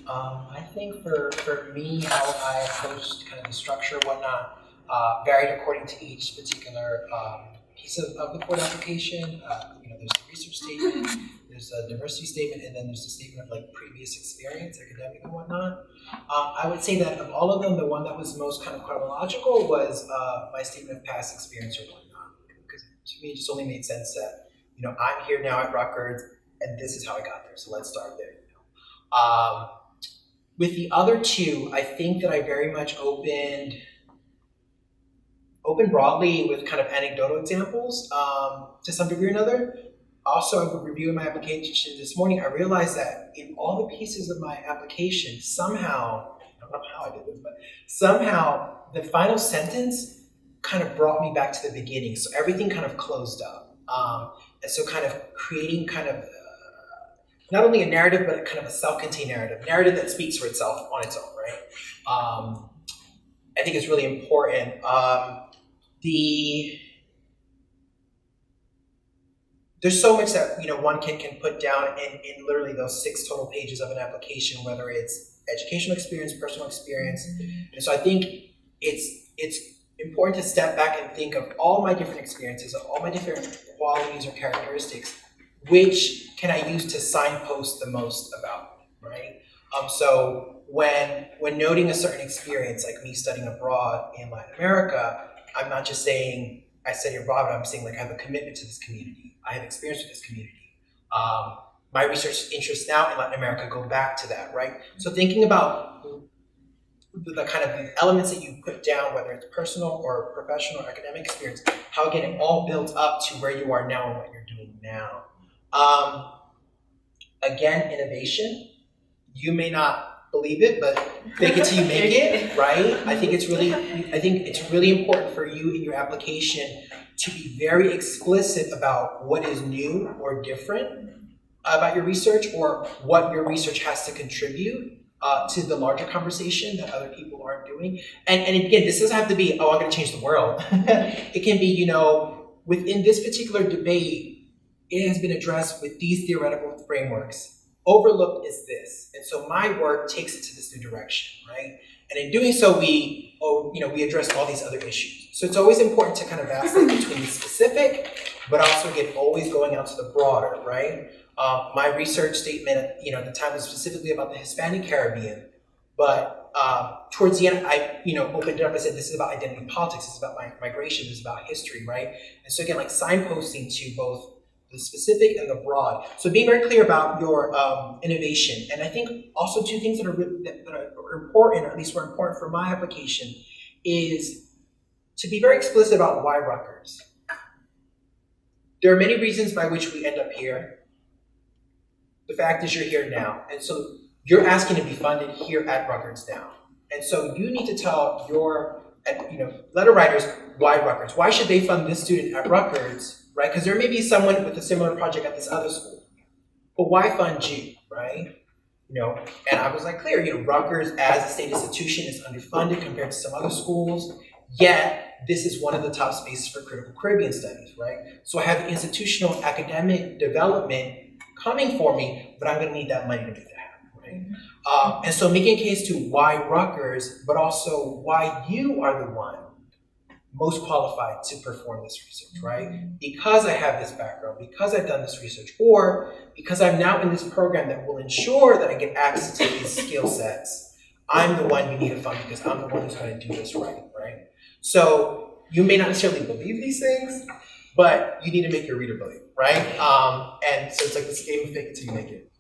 I think for me, how I approached kind of the structure and whatnot varied according to each particular piece of the code application. There's the research statement, there's a diversity statement, and then there's the statement of like previous experience, academic and whatnot. I would say that of all of them, the one that was most kind of chronological was my statement of past experience or whatnot, because to me it just only made sense that I'm here now at Rutgers, and this is how I got there. So let's start there. With the other two, I think that I very much opened broadly with kind of anecdotal examples to some degree or another. Also, I was reviewing my application this morning. I realized that in all the pieces of my application, somehow, I don't know how I did this, but somehow the final sentence kind of brought me back to the beginning. So everything kind of closed up. And so kind of creating kind of not only a narrative, but a kind of a self-contained narrative that speaks for itself on its own, right? I think it's really important. There's so much that one can put down in literally those 6 total pages of an application, whether it's educational experience, personal experience. And so I think it's important to step back and think of all my different experiences, of all my different qualities or characteristics, which can I use to signpost the most about, right? So when noting a certain experience, like me studying abroad in Latin America, I'm not just saying I study abroad, but I'm saying like I have a commitment to this community. I have experience with this community. My research interests now in Latin America go back to that, right? So thinking about the kind of the elements that you put down, whether it's personal or professional or academic experience, how again it all builds up to where you are now and what you're doing now. Again, innovation. You may not believe it, but fake it till you make it, right? I think it's really important for you in your application to be very explicit about what is new or different about your research or what your research has to contribute to the larger conversation that other people aren't doing. And again, this doesn't have to be, I'm going to change the world. It can be, within this particular debate, it has been addressed with these theoretical frameworks. Overlooked is this. And so my work takes it to this new direction, right? And in doing so, we address all these other issues. So it's always important to kind of vacillate between the specific, but also again, always going out to the broader, right? My research statement, at the time was specifically about the Hispanic Caribbean, but towards the end, I, opened it up and said, this is about identity politics, this is about migration, this is about history, right? And so again, like signposting to both the specific and the broad. So being very clear about your innovation. And I think also two things that are important, or at least were important for my application, is to be very explicit about why Rutgers. There are many reasons by which we end up here. The fact is you're here now. And so you're asking to be funded here at Rutgers now. And so you need to tell your letter writers why Rutgers. Why should they fund this student at Rutgers? Right? Because there may be someone with a similar project at this other school. But why fund you, right? And I was like clear, Rutgers as a state institution is underfunded compared to some other schools, yet this is one of the top spaces for critical Caribbean studies, right? So I have institutional academic development coming for me, but I'm going to need that money to make that happen, right? And so making a case to why Rutgers, but also why you are the one most qualified to perform this research, right? Because I have this background, because I've done this research, or because I'm now in this program that will ensure that I get access to these skill sets, I'm the one you need to fund because I'm the one who's going to do this right? So you may not necessarily believe these things, but you need to make your reader believe, right? And so it's like this game of fake it till you make it.